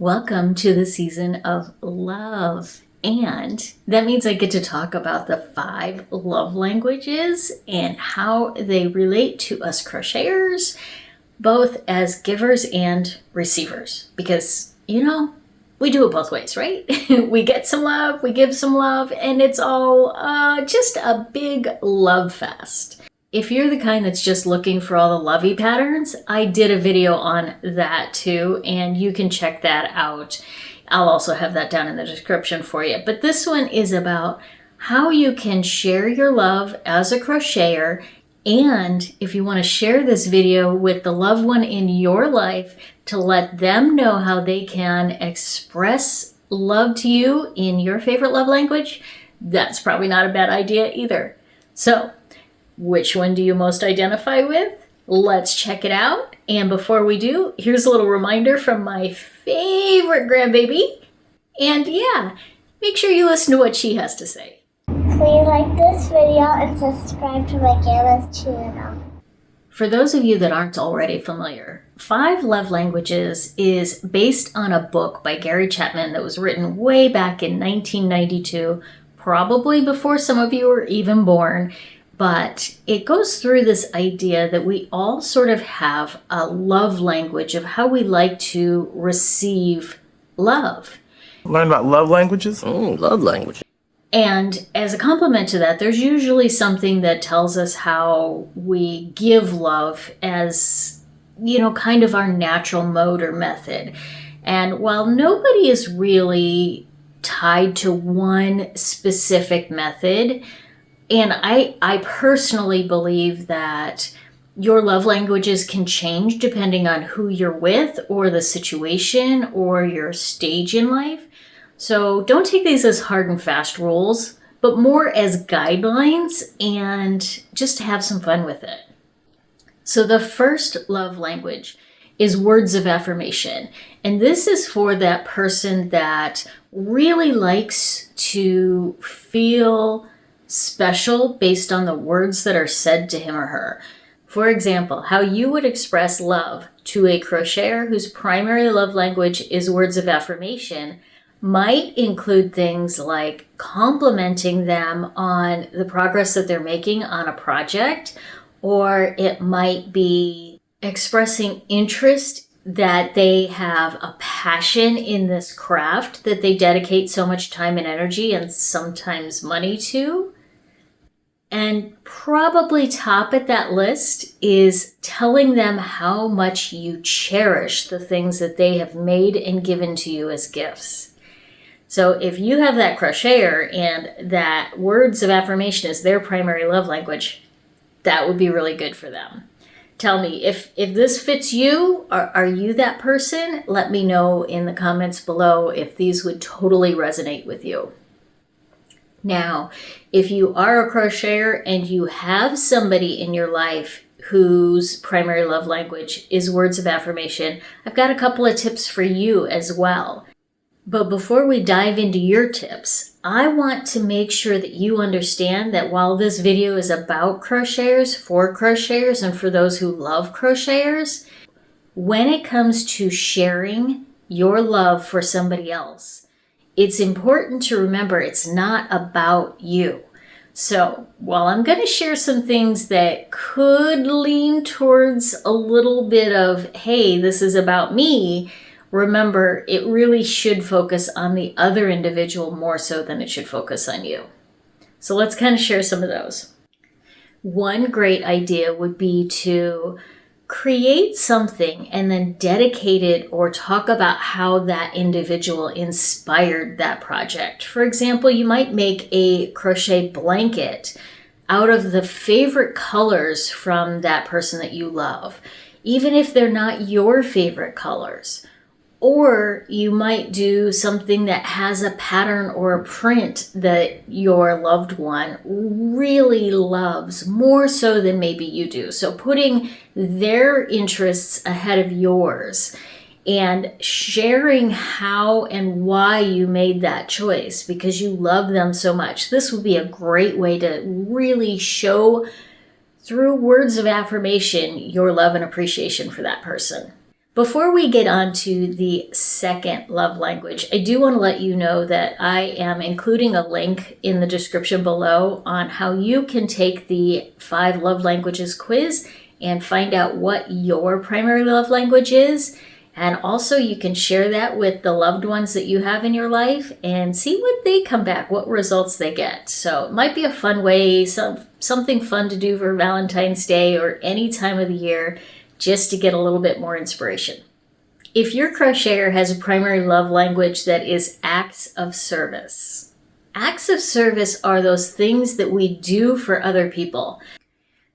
Welcome to the season of love. And that means I get to talk about the 5 love languages and how they relate to us crocheters, both as givers and receivers. Because, we do it both ways, right? We get some love, we give some love, and it's all just a big love fest. If you're the kind that's just looking for all the lovey patterns, I did a video on that too, and you can check that out. I'll also have that down in the description for you. But this one is about how you can share your love as a crocheter, and if you want to share this video with the loved one in your life to let them know how they can express love to you in your favorite love language, that's probably not a bad idea either. So, which one do you most identify with? Let's check it out. And before we do, here's a little reminder from my favorite grandbaby. And yeah, make sure you listen to what she has to say. Please like this video and subscribe to my grandma's channel. For those of you that aren't already familiar, 5 Love Languages is based on a book by Gary Chapman that was written way back in 1992, probably before some of you were even born. But it goes through this idea that we all sort of have a love language of how we like to receive love. Learn about love languages? Love language. And as a complement to that, there's usually something that tells us how we give love as, kind of our natural mode or method. And while nobody is really tied to one specific method, and I personally believe that your love languages can change depending on who you're with or the situation or your stage in life. So don't take these as hard and fast rules, but more as guidelines and just have some fun with it. So the first love language is words of affirmation. And this is for that person that really likes to feel special based on the words that are said to him or her. For example, how you would express love to a crocheter whose primary love language is words of affirmation might include things like complimenting them on the progress that they're making on a project, or it might be expressing interest that they have a passion in this craft that they dedicate so much time and energy and sometimes money to. And probably top at that list is telling them how much you cherish the things that they have made and given to you as gifts. So if you have that crocheter and that words of affirmation is their primary love language, that would be really good for them. Tell me, if this fits you, are you that person? Let me know in the comments below if these would totally resonate with you. Now, if you are a crocheter and you have somebody in your life whose primary love language is words of affirmation, I've got a couple of tips for you as well. But before we dive into your tips, I want to make sure that you understand that while this video is about crocheters, for crocheters, and for those who love crocheters, when it comes to sharing your love for somebody else, it's important to remember it's not about you. So while I'm going to share some things that could lean towards a little bit of, hey, this is about me, remember it really should focus on the other individual more so than it should focus on you. So let's kind of share some of those. One great idea would be to create something and then dedicate it or talk about how that individual inspired that project. For example, you might make a crochet blanket out of the favorite colors from that person that you love, even if they're not your favorite colors. Or you might do something that has a pattern or a print that your loved one really loves, more so than maybe you do. So putting their interests ahead of yours and sharing how and why you made that choice because you love them so much. This would be a great way to really show through words of affirmation your love and appreciation for that person. Before we get on to the second love language, I do want to let you know that I am including a link in the description below on how you can take the 5 love languages quiz and find out what your primary love language is. And also you can share that with the loved ones that you have in your life and see what they come back, what results they get. So it might be a fun way, something fun to do for Valentine's Day or any time of the year, just to get a little bit more inspiration. If your crocheter has a primary love language that is acts of service. Acts of service are those things that we do for other people.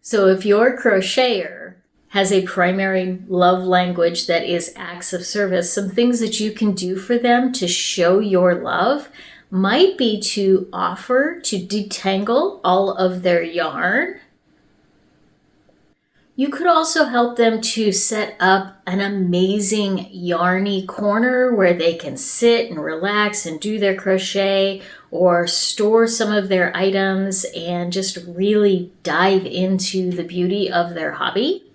So if your crocheter has a primary love language that is acts of service, some things that you can do for them to show your love might be to offer to detangle all of their yarn. You could also help them to set up an amazing yarny corner where they can sit and relax and do their crochet, or store some of their items and just really dive into the beauty of their hobby.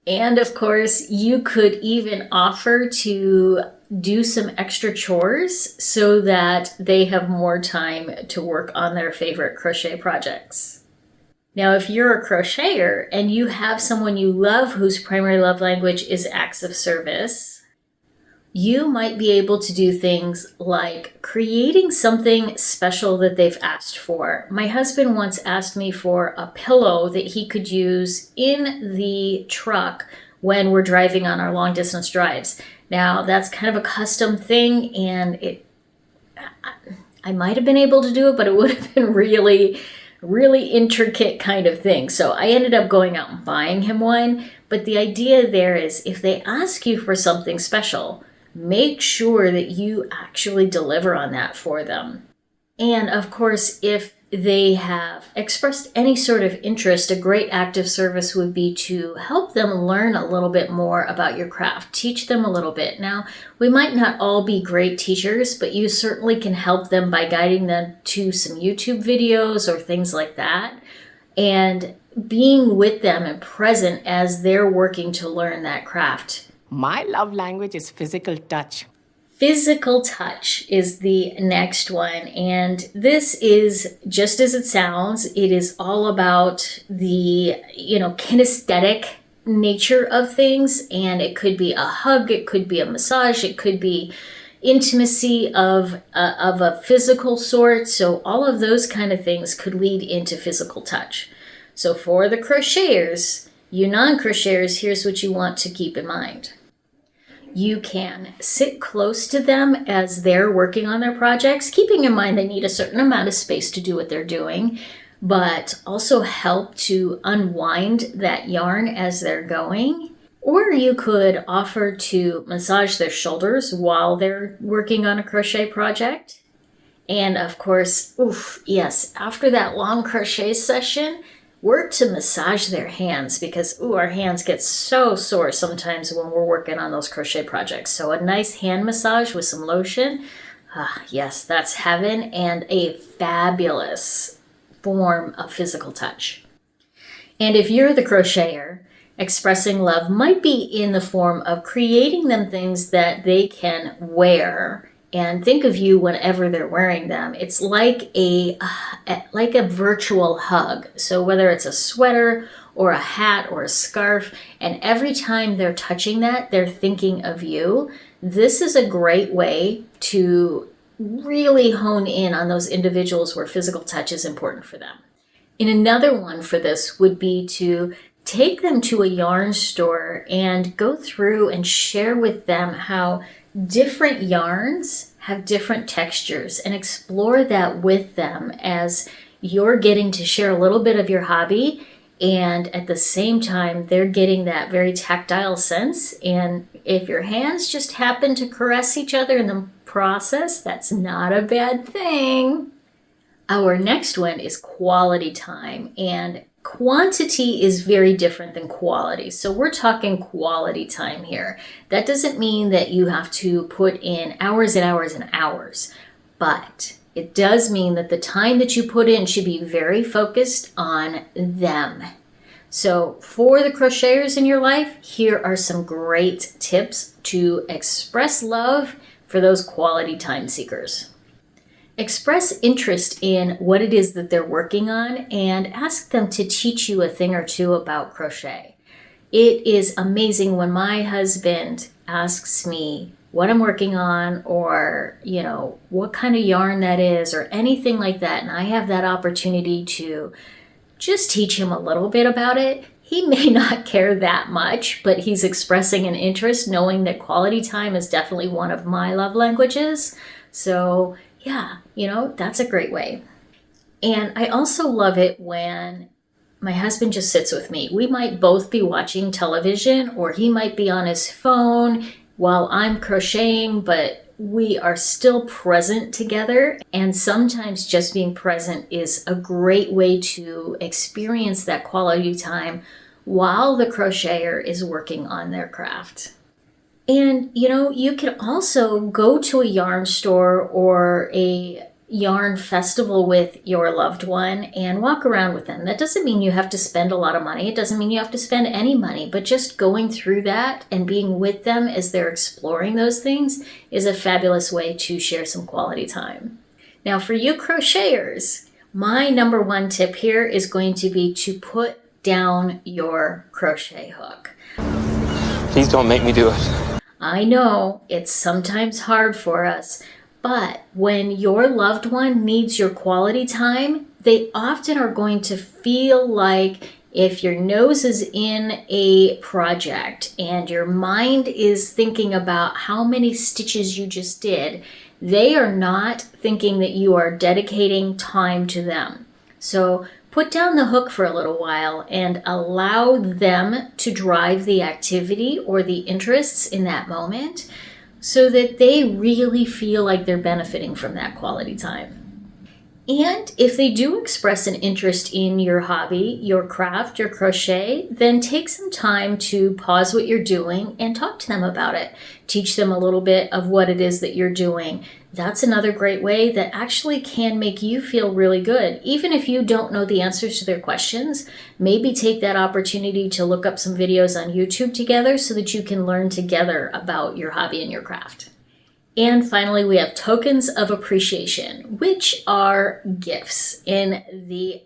And of course, you could even offer to do some extra chores so that they have more time to work on their favorite crochet projects. Now, if you're a crocheter and you have someone you love whose primary love language is acts of service, you might be able to do things like creating something special that they've asked for. My husband once asked me for a pillow that he could use in the truck when we're driving on our long distance drives. Now, that's kind of a custom thing, and I might have been able to do it, but it would have been really intricate kind of thing. So I ended up going out and buying him one. But the idea there is, if they ask you for something special, make sure that you actually deliver on that for them. And of course, if they have expressed any sort of interest, a great act of service would be to help them learn a little bit more about your craft. Teach them a little bit. Now, we might not all be great teachers, but you certainly can help them by guiding them to some YouTube videos or things like that, and being with them and present as they're working to learn that craft. My love language is physical touch. Physical touch is the next one, and this is just as it sounds. It is all about the, kinesthetic nature of things, and it could be a hug, it could be a massage, it could be intimacy of a physical sort. So all of those kind of things could lead into physical touch. So for the crocheters, you non-crocheters, here's what you want to keep in mind. You can sit close to them as they're working on their projects, keeping in mind they need a certain amount of space to do what they're doing, but also help to unwind that yarn as they're going. Or you could offer to massage their shoulders while they're working on a crochet project. And of course, after that long crochet session, work to massage their hands, because our hands get so sore sometimes when we're working on those crochet projects. So a nice hand massage with some lotion, yes, that's heaven, and a fabulous form of physical touch. And if you're the crocheter, expressing love might be in the form of creating them things that they can wear and think of you whenever they're wearing them. It's like a virtual hug. So whether it's a sweater or a hat or a scarf, and every time they're touching that, they're thinking of you. This is a great way to really hone in on those individuals where physical touch is important for them. And another one for this would be to take them to a yarn store and go through and share with them how different yarns have different textures, and explore that with them as you're getting to share a little bit of your hobby, and at the same time they're getting that very tactile sense. And if your hands just happen to caress each other in the process, that's not a bad thing. Our next one is quality time, and quantity is very different than quality. So we're talking quality time here. That doesn't mean that you have to put in hours and hours and hours, but it does mean that the time that you put in should be very focused on them. So for the crocheters in your life, here are some great tips to express love for those quality time seekers. Express interest in what it is that they're working on and ask them to teach you a thing or two about crochet. It is amazing when my husband asks me what I'm working on, or, what kind of yarn that is, or anything like that, and I have that opportunity to just teach him a little bit about it. He may not care that much, but he's expressing an interest, knowing that quality time is definitely one of my love languages. So yeah, that's a great way. And I also love it when my husband just sits with me. We might both be watching television, or he might be on his phone while I'm crocheting, but we are still present together. And sometimes just being present is a great way to experience that quality time while the crocheter is working on their craft. And, you can also go to a yarn store or a yarn festival with your loved one and walk around with them. That doesn't mean you have to spend a lot of money. It doesn't mean you have to spend any money, but just going through that and being with them as they're exploring those things is a fabulous way to share some quality time. Now, for you crocheters, my number one tip here is going to be to put down your crochet hook. Please don't make me do it. I know it's sometimes hard for us, but when your loved one needs your quality time, they often are going to feel like if your nose is in a project and your mind is thinking about how many stitches you just did, they are not thinking that you are dedicating time to them. So put down the hook for a little while and allow them to drive the activity or the interests in that moment, so that they really feel like they're benefiting from that quality time. And if they do express an interest in your hobby, your craft, your crochet, then take some time to pause what you're doing and talk to them about it. Teach them a little bit of what it is that you're doing. That's another great way that actually can make you feel really good. Even if you don't know the answers to their questions, maybe take that opportunity to look up some videos on YouTube together so that you can learn together about your hobby and your craft. And finally, we have tokens of appreciation, which are gifts. In the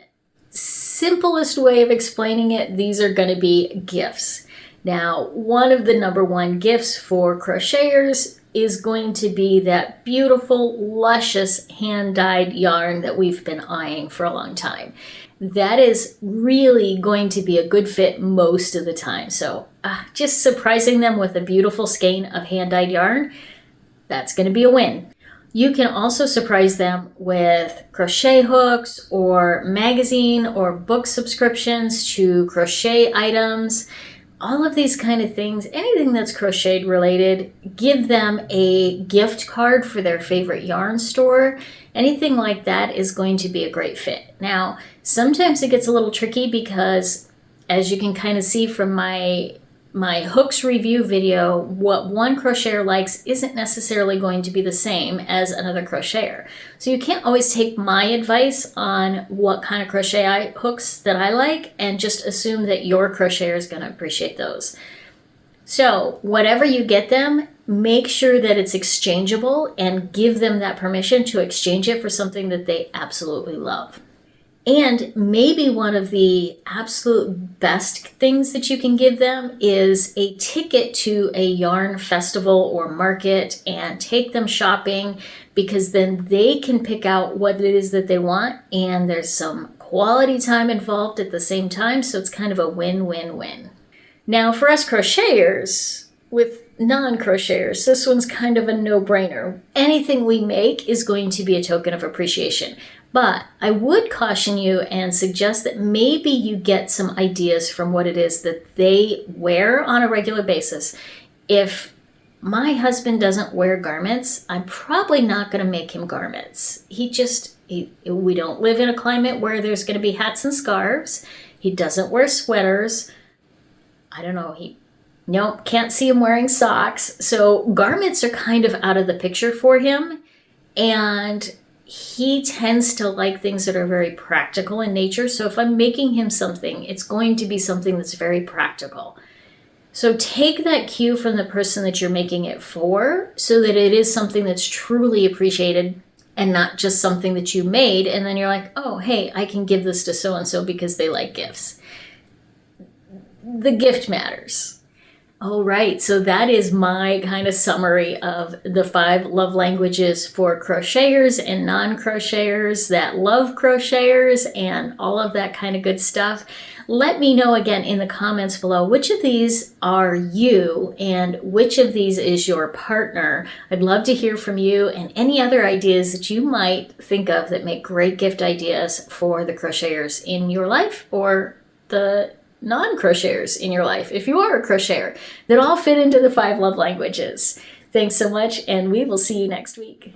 simplest way of explaining it, these are going to be gifts. Now, one of the number one gifts for crocheters is going to be that beautiful, luscious hand-dyed yarn that we've been eyeing for a long time. That is really going to be a good fit most of the time. So just surprising them with a beautiful skein of hand-dyed yarn, that's going to be a win. You can also surprise them with crochet hooks or magazine or book subscriptions to crochet items. All of these kind of things, anything that's crocheted related, give them a gift card for their favorite yarn store. Anything like that is going to be a great fit. Now, sometimes it gets a little tricky because, as you can kind of see from my hooks review video, what one crocheter likes isn't necessarily going to be the same as another crocheter. So you can't always take my advice on what kind of crochet hooks that I like and just assume that your crocheter is going to appreciate those. So whatever you get them, make sure that it's exchangeable and give them that permission to exchange it for something that they absolutely love. And maybe one of the absolute best things that you can give them is a ticket to a yarn festival or market and take them shopping, because then they can pick out what it is that they want and there's some quality time involved at the same time, so it's kind of a win-win-win. Now for us crocheters, with non-crocheters, this one's kind of a no-brainer. Anything we make is going to be a token of appreciation. But I would caution you and suggest that maybe you get some ideas from what it is that they wear on a regular basis. If my husband doesn't wear garments, I'm probably not going to make him garments. We don't live in a climate where there's going to be hats and scarves. He doesn't wear sweaters. I don't know, can't see him wearing socks. So garments are kind of out of the picture for him. And he tends to like things that are very practical in nature. So if I'm making him something, it's going to be something that's very practical. So take that cue from the person that you're making it for so that it is something that's truly appreciated and not just something that you made. And then you're like, oh, hey, I can give this to so-and-so because they like gifts. The gift matters. All right, so that is my kind of summary of the 5 love languages for crocheters and non-crocheters that love crocheters and all of that kind of good stuff. Let me know again in the comments below which of these are you and which of these is your partner. I'd love to hear from you and any other ideas that you might think of that make great gift ideas for the crocheters in your life or the non-crocheters in your life, if you are a crocheter, that all fit into the 5 love languages. Thanks so much, and we will see you next week.